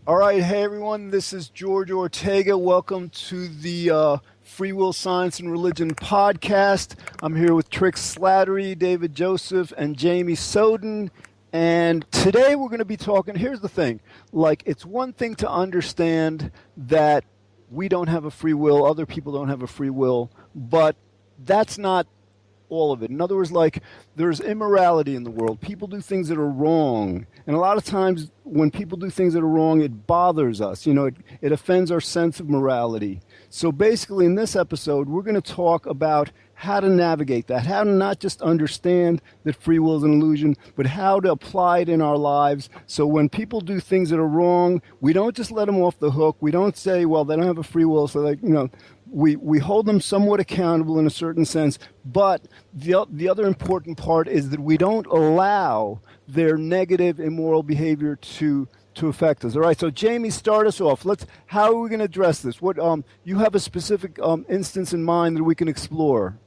All right, hey everyone, this is George Ortega. Welcome to the Free Will Science and Religion podcast. I'm here with Trick Slattery, David Joseph, and Jamie Soden. And today we're going to be talking. Here's the thing, like, it's one thing to understand that we don't have a free will, other people don't have a free will, but that's not all of it. In other words, like, there's immorality in the world. People do things that are wrong. And a lot of times when people do things that are wrong, it bothers us. It offends our sense of morality. So basically in this episode, we're going to talk about how to navigate that, how to not just understand that free will is an illusion, but how to apply it in our lives. So when people do things that are wrong, we don't just let them off the hook. We don't say, well, they don't have a free will, so we hold them somewhat accountable in a certain sense, but the other important part is that we don't allow their negative, immoral behavior to affect us. All right, so Jamie, start us off. How are we going to address this? What you have a specific instance in mind that we can explore?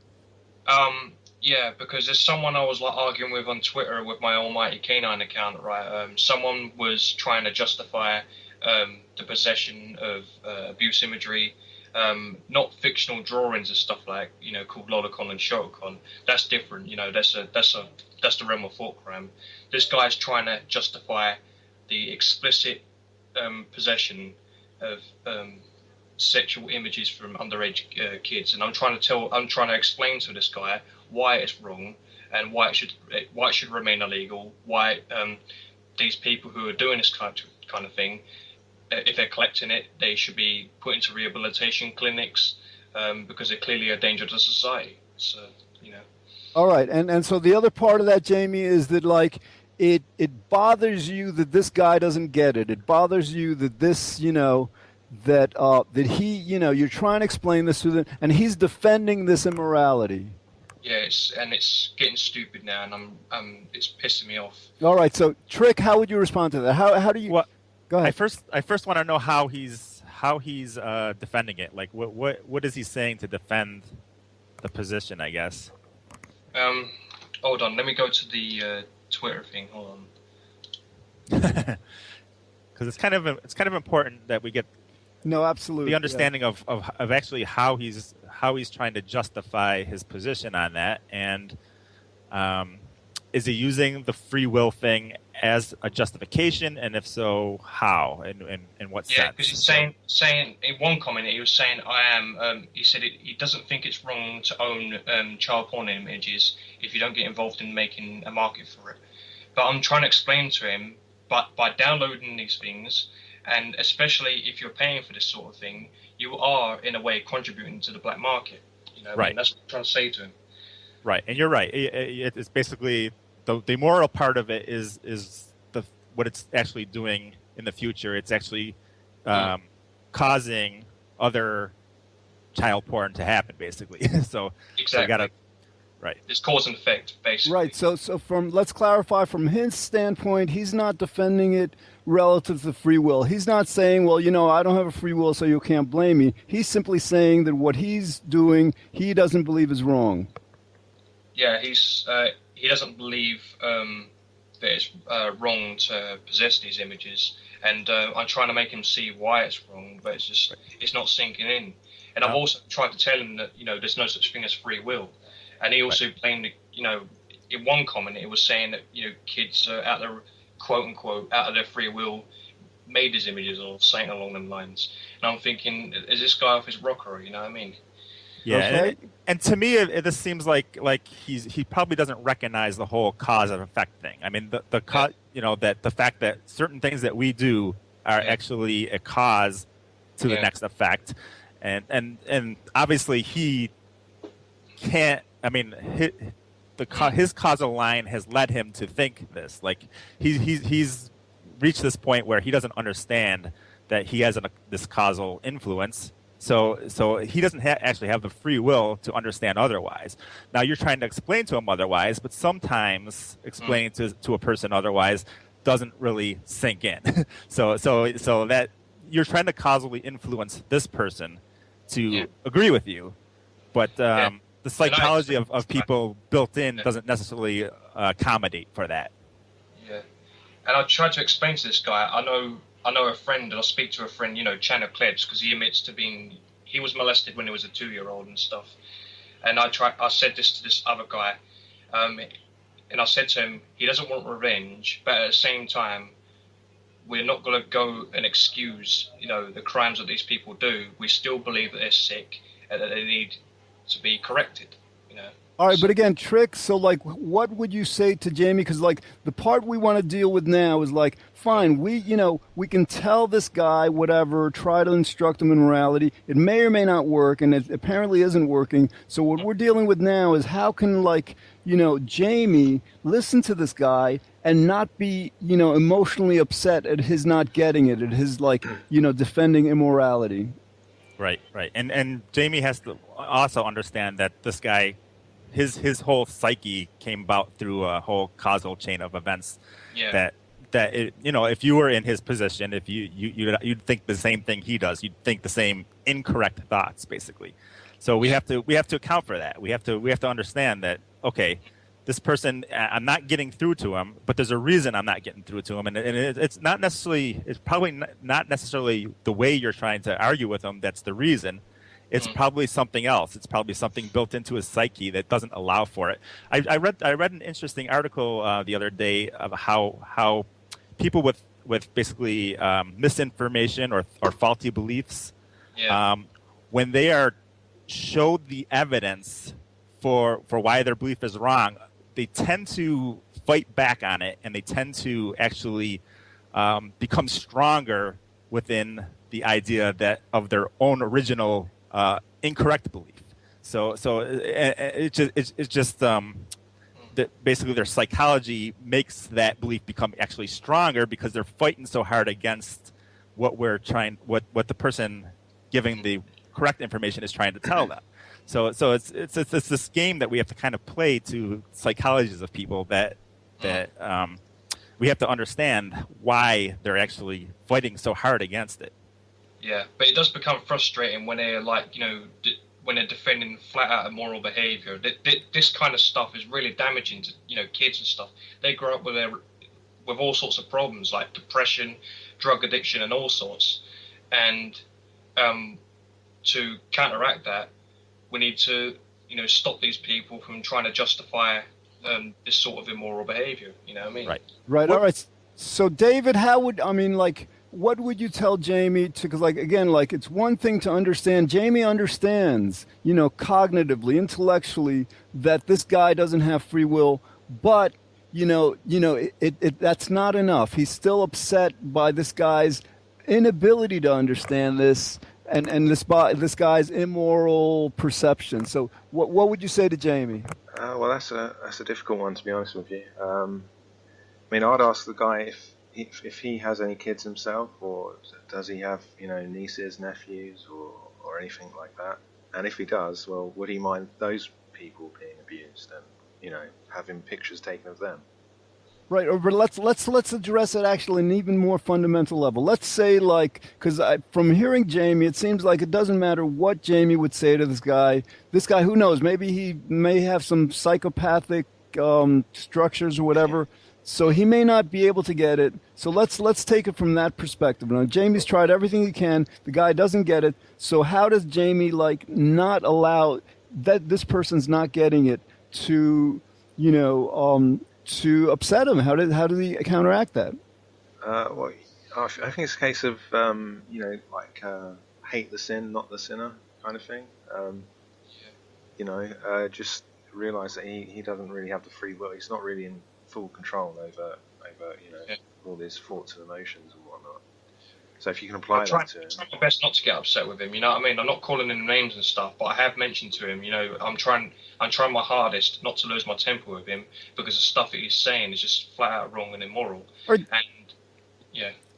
Yeah, because there's someone I was arguing with on Twitter with my Almighty Canine account, right? Someone was trying to justify the possession of abuse imagery. Not fictional drawings and stuff like, called Lollicon and Shotacon. That's different, that's the realm of thought crime. This guy's trying to justify the explicit possession of sexual images from underage kids, and I'm trying to explain to this guy why it's wrong and why it should remain illegal, why these people who are doing this kind of thing, if they're collecting it, they should be put into rehabilitation clinics because they're clearly a danger to society. So, All right, and so the other part of that, Jamie, is that, like, it bothers you that this guy doesn't get it. It bothers you that this, that he, you're trying to explain this to them, and he's defending this immorality. Yeah, it's getting stupid now, and it's pissing me off. All right, so Trick, how would you respond to that? How do you? Well, go ahead. I first want to know how he's defending it. Like, what is he saying to defend the position? I guess. Hold on, let me go to the Twitter thing. Hold on. Because it's kind of important that we get absolutely the understanding of actually how he's trying to justify his position on that, and is he using the free will thing as a justification, and if so, how and in what sense? Yeah, because he's saying in one comment he was saying he said he doesn't think it's wrong to own child porn images if you don't get involved in making a market for it. But I'm trying to explain to him, but by downloading these things, and especially if you're paying for this sort of thing, you are in a way contributing to the black market. Right. I mean, that's what I'm trying to say to him. Right, and you're right. It's basically the moral part of it is what it's actually doing in the future. It's actually causing other child porn to happen, basically. So exactly. So you gotta, right. It's cause and effect, basically. Right. So let's clarify, from his standpoint, he's not defending it relative to free will. He's not saying, well, I don't have a free will, so you can't blame me. He's simply saying that what he's doing, he doesn't believe is wrong. Yeah, he doesn't believe that it's wrong to possess these images, and I'm trying to make him see why it's wrong, but it's not sinking in. And I've also tried to tell him that there's no such thing as free will, and he also blamed in one comment it was saying that kids are out there, quote unquote, out of their free will made these images or something along them lines. And I'm thinking, is this guy off his rocker? You know what I mean? Yeah, okay. and to me, this seems like he probably doesn't recognize the whole cause and effect thing. I mean, that the fact that certain things that we do are actually a cause to the next effect, and obviously he can't. I mean, his causal line has led him to think this. Like he's reached this point where he doesn't understand that he has this causal influence. So he doesn't actually have the free will to understand otherwise. Now you're trying to explain to him otherwise, but sometimes explaining to a person otherwise doesn't really sink in. so that you're trying to causally influence this person to agree with you, but the psychology of people built in doesn't necessarily accommodate for that. Yeah, and I tried to explain to this guy. I know I know a friend, and I speak to a friend, Chandler Klebs, because he was molested when he was a 2-year-old and stuff. And I said this to this other guy, and I said to him, he doesn't want revenge, but at the same time, we're not going to go and excuse, the crimes that these people do. We still believe that they're sick and that they need to be corrected, All right, but again, Trick, so, like, what would you say to Jamie? Because, like, the part we want to deal with now is, like, fine, we can tell this guy whatever, try to instruct him in morality. It may or may not work, and it apparently isn't working. So what we're dealing with now is how can, like, Jamie listen to this guy and not be, emotionally upset at his not getting it, at his, like, defending immorality. Right. And Jamie has to also understand that this guy, his whole psyche came about through a whole causal chain of events. Yeah. That if you were in his position, if you'd think the same thing he does, you'd think the same incorrect thoughts, basically. So we have to account for that. We have to understand that, okay, this person, I'm not getting through to him, but there's a reason I'm not getting through to him, and it's probably not necessarily the way you're trying to argue with him that's the reason. It's probably something else. It's probably something built into his psyche that doesn't allow for it. I read an interesting article the other day of how people with basically misinformation or faulty beliefs, when they are showed the evidence for why their belief is wrong, they tend to fight back on it, and they tend to actually become stronger within the idea that of their own original incorrect belief. So it's just that basically their psychology makes that belief become actually stronger because they're fighting so hard against what the person giving the correct information is trying to tell them. So it's this game that we have to kind of play to psychologies of people that we have to understand why they're actually fighting so hard against it. Yeah, but it does become frustrating when they're when they're defending flat out immoral behavior. This kind of stuff is really damaging to kids and stuff. They grow up with all sorts of problems like depression, drug addiction, and all sorts. And to counteract that, we need to stop these people from trying to justify this sort of immoral behavior. You know what I mean? Right. All right. So David, what would you tell Jamie to, because it's one thing to understand. Jamie understands, cognitively, intellectually, that this guy doesn't have free will, but, that's not enough. He's still upset by this guy's inability to understand this and this guy's immoral perception. So what would you say to Jamie? Well, that's a difficult one, to be honest with you. I'd ask the guy if he has any kids himself, or does he have nieces, nephews, or anything like that? And if he does, well, would he mind those people being abused and having pictures taken of them? Right, but let's address it actually in an even more fundamental level. Let's say, because from hearing Jamie, it seems like it doesn't matter what Jamie would say to this guy. This guy, who knows? Maybe he may have some psychopathic structures or whatever. So he may not be able to get it. So let's take it from that perspective. Now, Jamie's tried everything he can. The guy doesn't get it. So how does Jamie not allow that this person's not getting it to to upset him? How does he counteract that? Well, I think it's a case of hate the sin, not the sinner kind of thing. Just realize that he doesn't really have the free will. He's not really in full control over all his thoughts and emotions and whatnot. So if you can apply that to him, I'm trying my best not to get upset with him. You know what I mean? I'm not calling him names and stuff, but I have mentioned to him. I'm trying my hardest not to lose my temper with him because the stuff that he's saying is just flat out wrong and immoral. I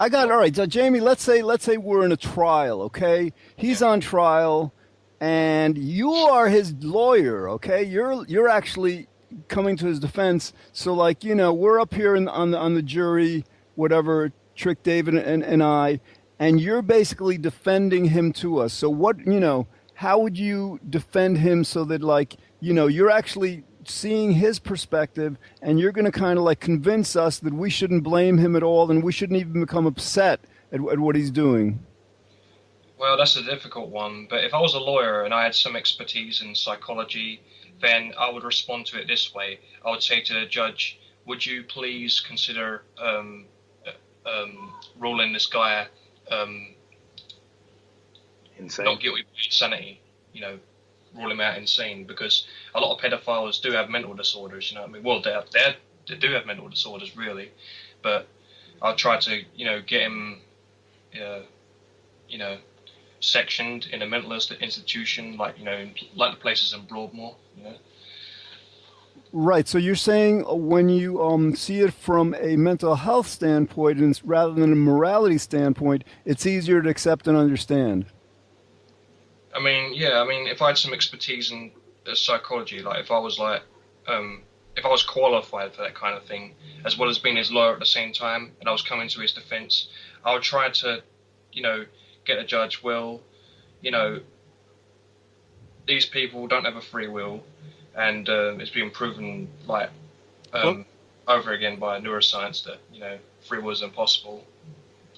got it. All right, so Jamie, let's say we're in a trial. Okay, he's on trial, and you are his lawyer. Okay, you're actually coming to his defense. So we're up here on the jury, whatever, Trick, David, and I, and you're basically defending him to us. So how would you defend him so that you're actually seeing his perspective, and you're going to kind of convince us that we shouldn't blame him at all, and we shouldn't even become upset at what he's doing? Well, that's a difficult one. But if I was a lawyer and I had some expertise in psychology, then I would respond to it this way. I would say to the judge, would you please consider ruling this guy Insane. not guilty of insanity, rule him out insane, because a lot of pedophiles do have mental disorders, you know what I mean? Well, they do have mental disorders, really, but I'll try to, get him, sectioned in a mental institution, like, like the places in Broadmoor, Right. So you're saying when you see it from a mental health standpoint and rather than a morality standpoint, it's easier to accept and understand. I mean, if I had some expertise in psychology, like if I was qualified for that kind of thing, as well as being his lawyer at the same time, and I was coming to his defense, I would try to, get a judge, well, these people don't have a free will, and it's been proven, over again by neuroscience that, free will is impossible.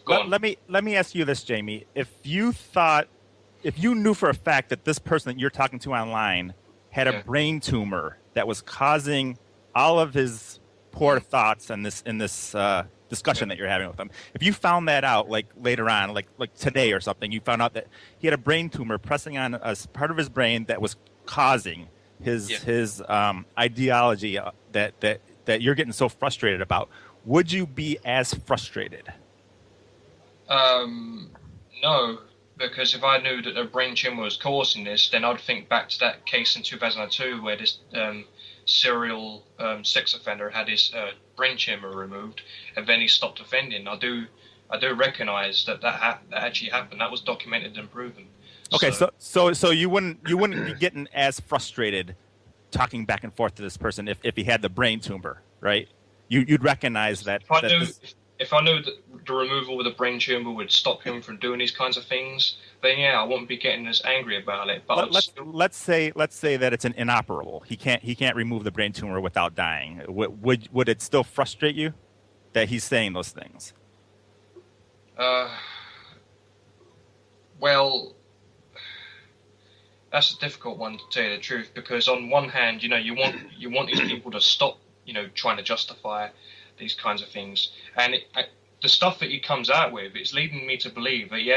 Let me ask you this, Jamie. If you knew for a fact that this person that you're talking to online had a brain tumor that was causing all of his poor thoughts in this discussion that you're having with him, if you found that out like later on, like today or something, you found out that he had a brain tumor pressing on a part of his brain that was causing his ideology that you're getting so frustrated about, would you be as frustrated? No. Because if I knew that a brain tumor was causing this, then I'd think back to that case in 2002 where this serial sex offender had his brain tumor removed, and then he stopped offending. I do recognise that actually happened. That was documented and proven. Okay, so you wouldn't be getting as frustrated talking back and forth to this person if he had the brain tumor, right? You'd recognize that. If I knew that the removal of the brain tumor would stop him from doing these kinds of things, then yeah, I wouldn't be getting as angry about it. But let's say that it's an inoperable. He can't remove the brain tumor without dying. Would it still frustrate you that he's saying those things? Well, that's a difficult one to tell you the truth, because on one hand, you want these people to stop, trying to justify these kinds of things, and the stuff that he comes out with, it's leading me to believe that he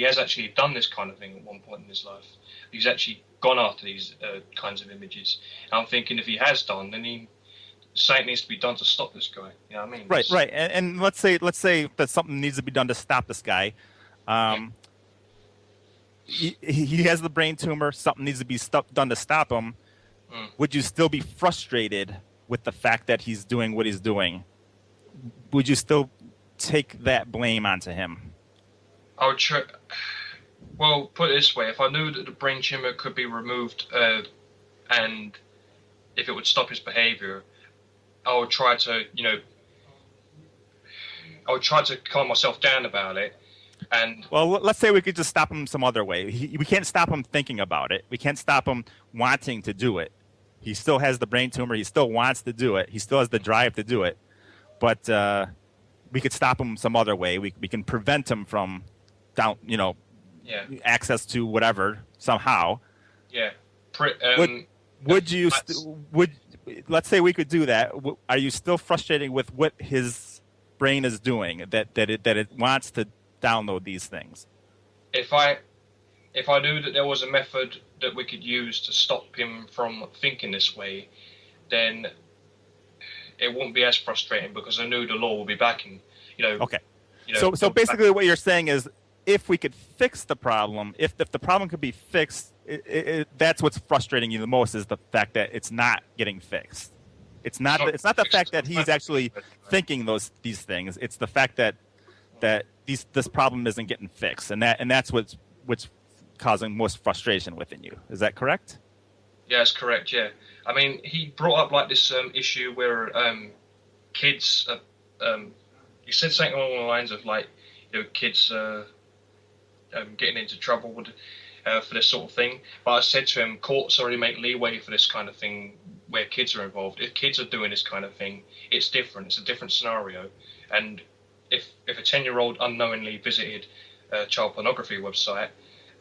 has actually done this kind of thing at one point in his life. He's actually gone after these kinds of images. And I'm thinking if he has done, then something needs to be done to stop this guy. You know what I mean? Right. And let's say that something needs to be done to stop this guy. He has the brain tumor. Something needs to be done to stop him. Would you still be frustrated with the fact that he's doing what he's doing? Would you still take that blame onto him? I would try. Well, put it this way: if I knew that the brain tumor could be removed, and if it would stop his behaviour, I would try to, calm myself down about it. And well, let's say we could just stop him some other way. We can't stop him thinking about it. We can't stop him wanting to do it. He still has the brain tumor. He still wants to do it. He still has the drive to do it. But we could stop him some other way. We can prevent him from access to whatever somehow. Yeah. Let's say we could do that. Are you still frustrated with what his brain is doing? That it wants to download these things? If I knew that there was a method that we could use to stop him from thinking this way, then it wouldn't be as frustrating, because I knew the law would be backing. Okay. So basically, what you're saying is, if we could fix the problem, if the problem could be fixed, that's what's frustrating you the most, is the fact that it's not getting fixed. It's not the fact that he's actually thinking these things. It's the fact that this problem isn't getting fixed, and that's what's causing most frustration within you. Is that correct? Yeah, that's correct. Yeah, I mean, he brought up this issue where kids. He said something along the lines of kids getting into trouble for this sort of thing. But I said to him, courts already make leeway for this kind of thing where kids are involved. If kids are doing this kind of thing, it's different. It's a different scenario, and if a 10-year-old unknowingly visited a child pornography website,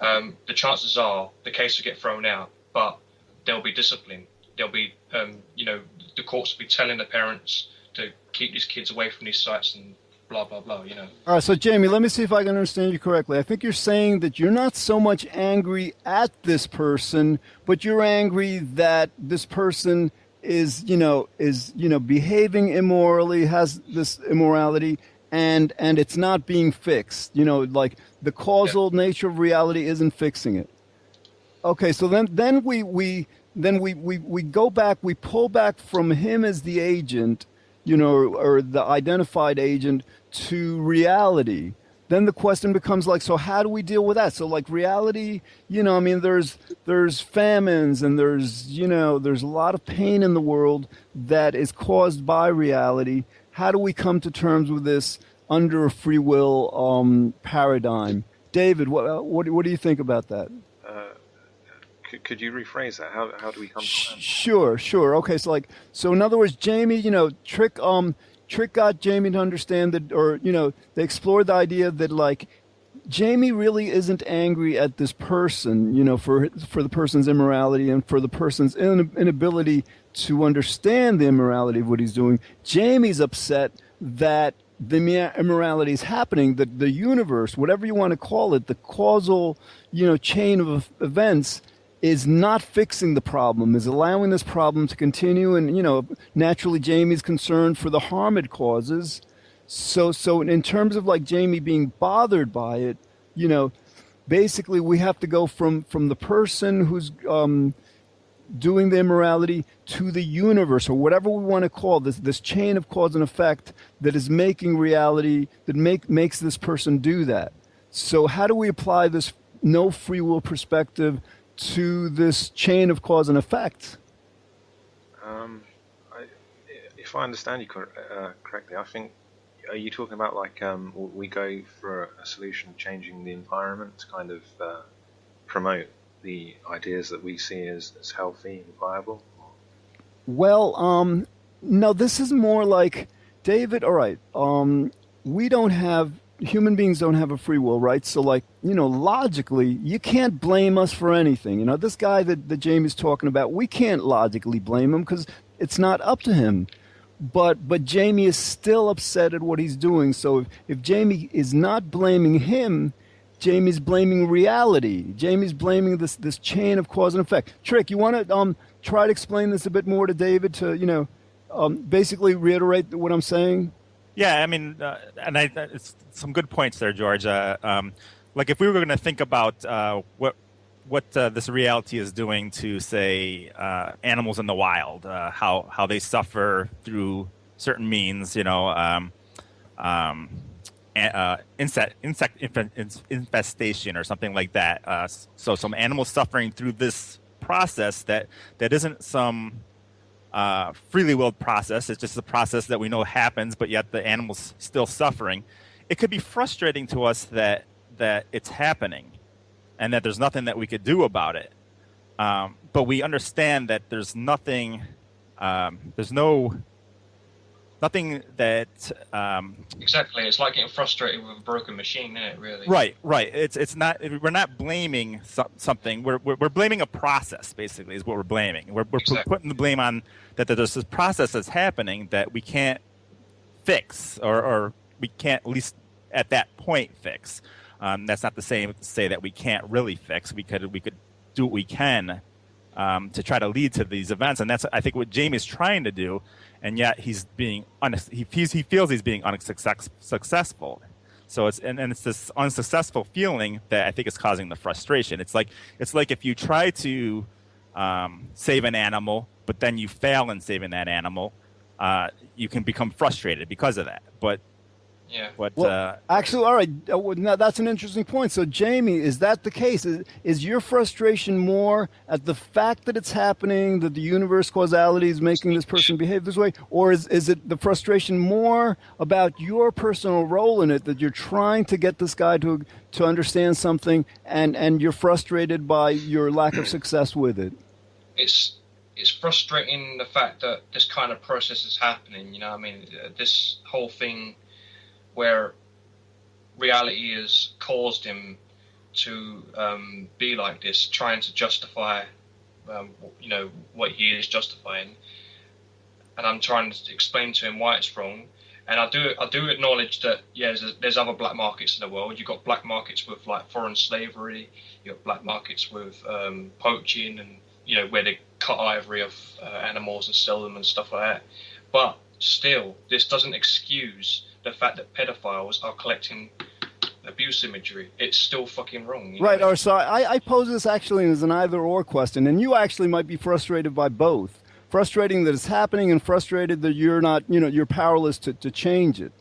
the chances are the case will get thrown out, but there'll be discipline. There'll be, the courts will be telling the parents to keep these kids away from these sites and blah, blah, blah, All right, so Jamie, let me see if I can understand you correctly. I think you're saying that you're not so much angry at this person, but you're angry that this person is behaving immorally, has this immorality, and it's not being fixed. Like the causal nature of reality isn't fixing it. Okay, so then we go back, we pull back from him as the agent, or the identified agent to reality. Then the question becomes like, so how do we deal with that? So like reality, there's famines and there's a lot of pain in the world that is caused by reality. How do we come to terms with this under a free will paradigm? David, what do you think about that? Could you rephrase that? How do we come to that? Sure. Okay, so in other words, Jamie, Trick got Jamie to understand that, or they explored the idea that like Jamie really isn't angry at this person, for the person's immorality and for the person's inability to understand the immorality of what he's doing. Jamie's upset that the immorality is happening, that the universe, whatever you want to call it, the causal, chain of events is not fixing the problem, is allowing this problem to continue. And, naturally Jamie's concerned for the harm it causes. So in terms of like Jamie being bothered by it, basically we have to go from the person who's doing the immorality to the universe, or whatever we want to call this chain of cause and effect that is making reality, that makes this person do that. So how do we apply this no free will perspective to this chain of cause and effect? If I understand you correctly, I think, are you talking about like we go for a solution changing the environment to kind of promote the ideas that we see as healthy and viable? Well, no, this is more like, David, all right, human beings don't have a free will, right? So like, logically, you can't blame us for anything. This guy that Jamie's talking about, we can't logically blame him because it's not up to him. But Jamie is still upset at what he's doing. So if Jamie is not blaming him, Jamie's blaming reality. Jamie's blaming this chain of cause and effect. Trick, you want to try to explain this a bit more to David to, basically reiterate what I'm saying? Yeah, I mean, it's some good points there, George. Like if we were going to think about what this reality is doing to, say, animals in the wild, how they suffer through certain means, insect infestation or something like that. So some animals suffering through this process that isn't some freely willed process. It's just a process that we know happens, but yet the animal's still suffering. It could be frustrating to us that it's happening and that there's nothing that we could do about it. But we understand that there's nothing that exactly. It's like getting frustrated with a broken machine, isn't it? Really. Right. It's not. We're not blaming something. We're blaming a process. Basically, is what we're blaming. We're putting the blame on that there's this process that's happening that we can't fix, or we can't, at least at that point, fix. That's not the same to say that we can't really fix. We could do what we can to try to lead to these events, and that's, I think, what Jamie's trying to do. And yet he's being he feels he's being unsuccessful. So it's this unsuccessful feeling that I think is causing the frustration. It's like if you try to save an animal, but then you fail in saving that animal, you can become frustrated because of that. But yeah. Actually, all right. Now that's an interesting point. So, Jamie, is that the case? Is your frustration more at the fact that it's happening, that the universe causality is making this person behave this way, or is it the frustration more about your personal role in it, that you're trying to get this guy to understand something, and you're frustrated by your lack of success with it? It's frustrating the fact that this kind of process is happening. This whole thing where reality has caused him to be like this, trying to justify, what he is justifying. And I'm trying to explain to him why it's wrong. And I do acknowledge that, there's other black markets in the world. You've got black markets with like foreign slavery. You've got black markets with poaching and, where they cut ivory of animals and sell them and stuff like that. But still, this doesn't excuse the fact that pedophiles are collecting abuse imagery. It's still fucking wrong. Right. Or so I pose this actually as an either-or question, and you actually might be frustrated by both. Frustrating that it's happening and frustrated that you're not, you're powerless to change it.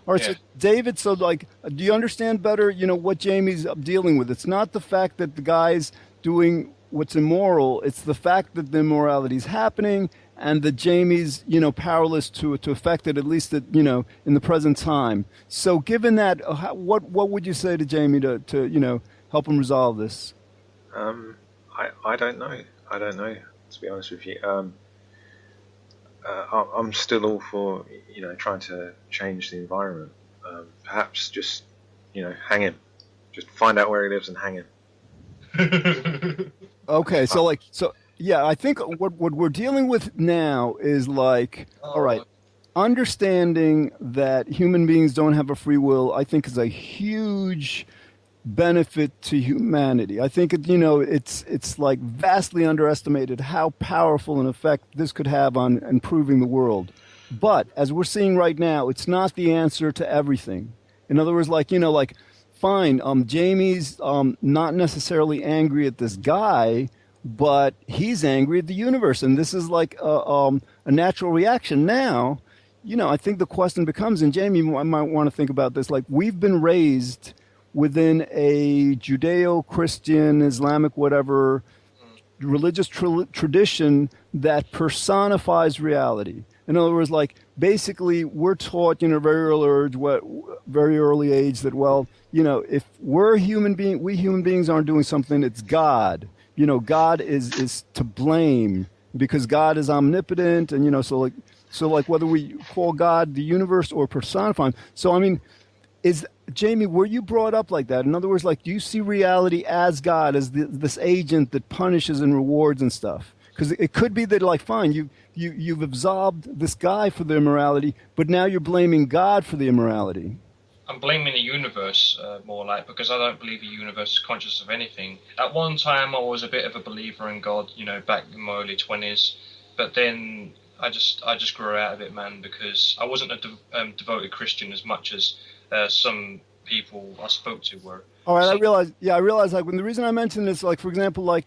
All right, so David, so like, do you understand better, what Jamie's dealing with? It's not the fact that the guy's doing what's immoral. It's the fact that the immorality is happening and that Jamie's, powerless to affect it, at least that, in the present time. So given that, what would you say to Jamie to help him resolve this? I don't know. I don't know, to be honest with you. I'm still all for, trying to change the environment. Perhaps just, hang him. Just find out where he lives and hang him. Okay, yeah, I think what we're dealing with now is like, all right, understanding that human beings don't have a free will, I think is a huge benefit to humanity. I think it's like vastly underestimated how powerful an effect this could have on improving the world. But as we're seeing right now, it's not the answer to everything. In other words, fine, Jamie's not necessarily angry at this guy, but he's angry at the universe, and this is like a natural reaction. Now, I think the question becomes, and Jamie might want to think about this, like we've been raised within a Judeo-Christian, Islamic, whatever, religious tradition that personifies reality. In other words, like basically we're taught, very early age that, if we human beings aren't doing something, it's God. God is to blame because God is omnipotent, and so whether we call God the universe or personify him. So I mean, Jamie, were you brought up like that? In other words, do you see reality as God, as this agent that punishes and rewards and stuff? Because it could be that, fine, you've absolved this guy for the immorality, but now you're blaming God for the immorality. I'm blaming the universe more because I don't believe the universe is conscious of anything. At one time, I was a bit of a believer in God, back in my early 20s, but then I just grew out of it, man, because I wasn't a devoted Christian as much as some people I spoke to were. All right, I realize. When the reason I mentioned this, for example,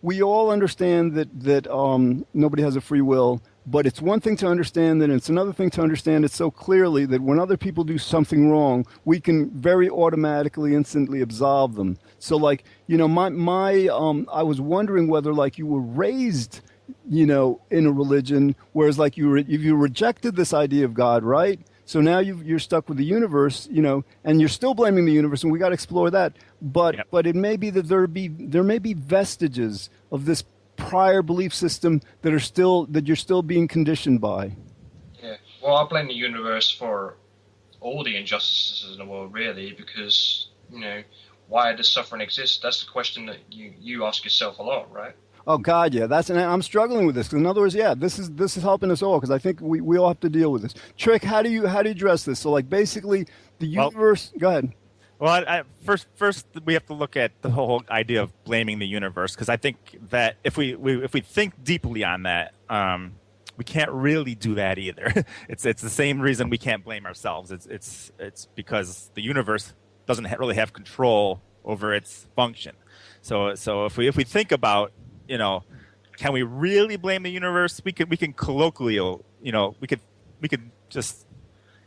we all understand that nobody has a free will, but it's one thing to understand that, and it's another thing to understand it so clearly that when other people do something wrong, we can very automatically, instantly absolve them. So, I was wondering whether, you were raised, in a religion, whereas, you rejected this idea of God, right? So now you're stuck with the universe, and you're still blaming the universe, and we got to explore that. But it may be that there may be vestiges of this prior belief system that you're still being conditioned by. Yeah, well, I blame the universe for all the injustices in the world, really, because why does suffering exist? That's the question that you ask yourself a lot, right? Oh God, yeah. And I'm struggling with this. In other words, this is helping us all because I think we all have to deal with this. Trick, how do you address this? So basically the universe. Go ahead. Well, first we have to look at the whole idea of blaming the universe because I think that if we think deeply on that, we can't really do that either. It's the same reason we can't blame ourselves. It's because the universe doesn't really have control over its function. So if we think about can we really blame the universe? We can colloquially, we could just.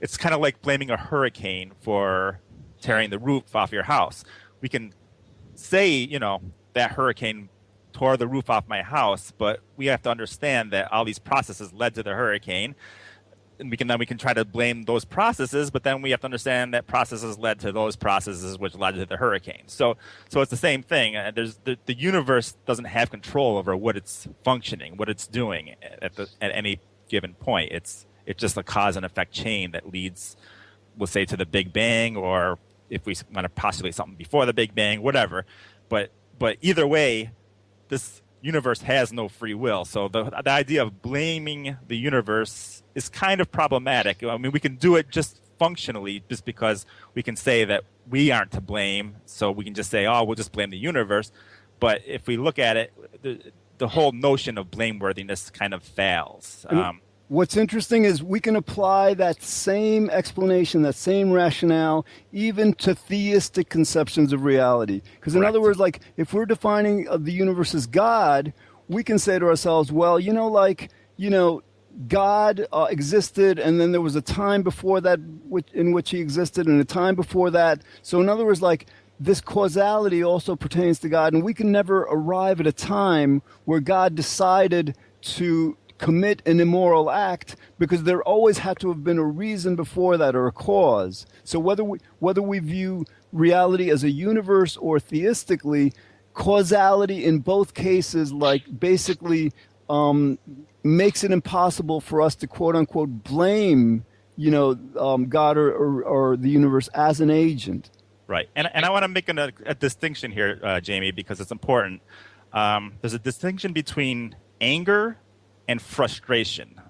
It's kind of like blaming a hurricane for tearing the roof off your house. We can say, that hurricane tore the roof off my house, but we have to understand that all these processes led to the hurricane. And we can try to blame those processes, but then we have to understand that processes led to those processes which led to the hurricane. So it's the same thing. The universe doesn't have control over what it's functioning, what it's doing at any given point. It's just a cause and effect chain that leads we'll say to the Big Bang, or if we want to postulate something before the Big Bang, whatever. But either way, this universe has no free will. So the idea of blaming the universe is kind of problematic. I mean, we can do it just functionally, just because we can say that we aren't to blame. So we can just say, oh, we'll just blame the universe. But if we look at it, the whole notion of blameworthiness kind of fails. What's interesting is we can apply that same explanation, that same rationale, even to theistic conceptions of reality. Because in other words, like if we're defining the universe as God, we can say to ourselves, well, God existed, and then there was a time before that in which he existed, and a time before that. So in other words, like this causality also pertains to God, and we can never arrive at a time where God decided to commit an immoral act, because there always had to have been a reason before that, or a cause. So whether we view reality as a universe or theistically, causality in both cases, like basically makes it impossible for us to quote unquote blame, God or the universe as an agent. Right, and I want to make a distinction here, Jamie, because it's important. There's a distinction between anger and frustration.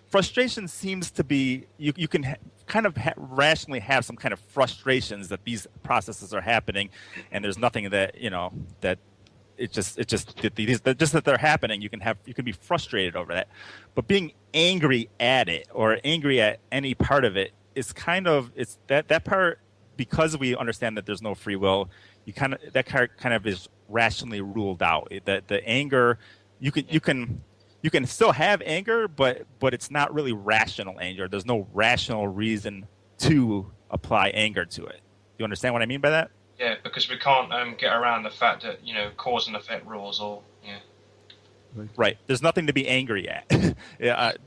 Frustration seems to be, you can kind of rationally have some kind of frustrations that these processes are happening, and there's nothing that that that they're happening. You can be frustrated over that, but being angry at it or angry at any part of it is it's that part, because we understand that there's no free will. That kind of is rationally ruled out. That the anger, you can still have anger, but it's not really rational anger. There's no rational reason to apply anger to it. You understand what I mean by that? Yeah, because we can't get around the fact that cause and effect rules. Right. There's nothing to be angry at.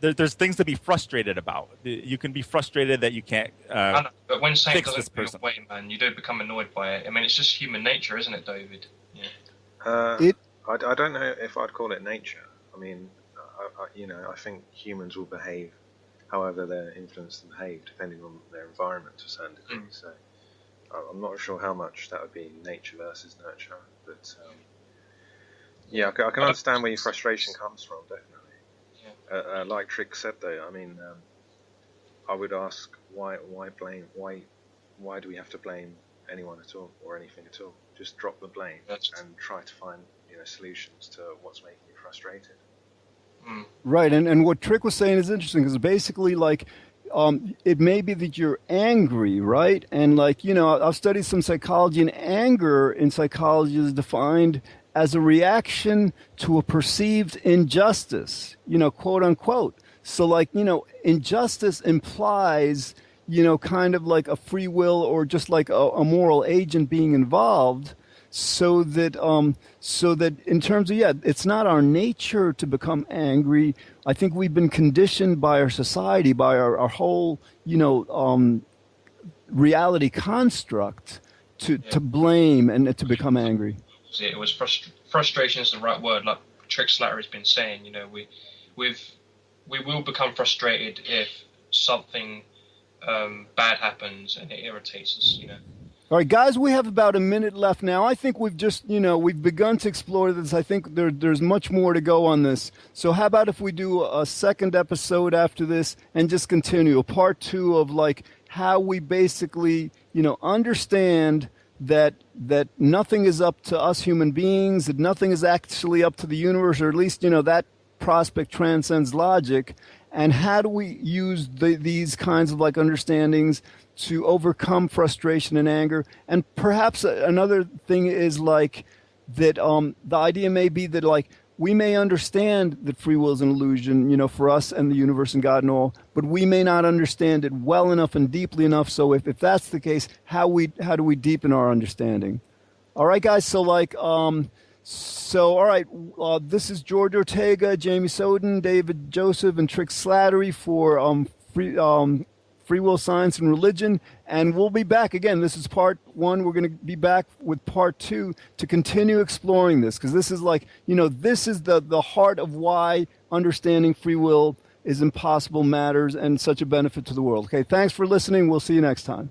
There's things to be frustrated about. You can be frustrated that you can't. I know, but when saying fix this person, way, man, you do become annoyed by it. I mean, it's just human nature, isn't it, David? Yeah. I don't know if I'd call it nature. I mean, I think humans will behave however they're influenced to behave, depending on their environment to a certain degree. So I'm not sure how much that would be nature versus nurture, but yeah, I can understand where your frustration comes from, definitely. Yeah. Like Trick said, though, I mean, I would ask why blame? Why do we have to blame anyone at all or anything at all? Just drop the blame and try to find solutions to what's making you frustrated. Right, and what Trick was saying is interesting, because basically, like, it may be that you're angry, right? And like, I've studied some psychology, and anger in psychology is defined as a reaction to a perceived injustice, quote unquote. So like, injustice implies, kind of like a free will or just like a moral agent being involved. So that in terms of, it's not our nature to become angry. I think we've been conditioned by our society, by our whole, reality construct to blame and to become angry. It was frustration is the right word, like Trick Slattery's been saying. We will become frustrated if something bad happens and it irritates us. All right, guys, we have about a minute left now. I think we've just, we've begun to explore this. I think there's much more to go on this. So how about if we do a second episode after this and just continue a part 2 of like how we basically, understand that nothing is up to us human beings, that nothing is actually up to the universe, or at least, that prospect transcends logic. And how do we use these kinds of like understandings to overcome frustration and anger? And perhaps another thing is like that the idea may be that like we may understand that free will is an illusion, for us and the universe and God and all, but we may not understand it well enough and deeply enough. So if that's the case, how do we deepen our understanding? All right, guys. So like all right, this is George Ortega, Jamie Soden, David Joseph, and Trick Slattery for Free Will, Science, and Religion. And we'll be back again. This is part 1. We're going to be back with part 2 to continue exploring this, because this is like, this is the heart of why understanding free will is impossible matters and such a benefit to the world. Okay, thanks for listening. We'll see you next time.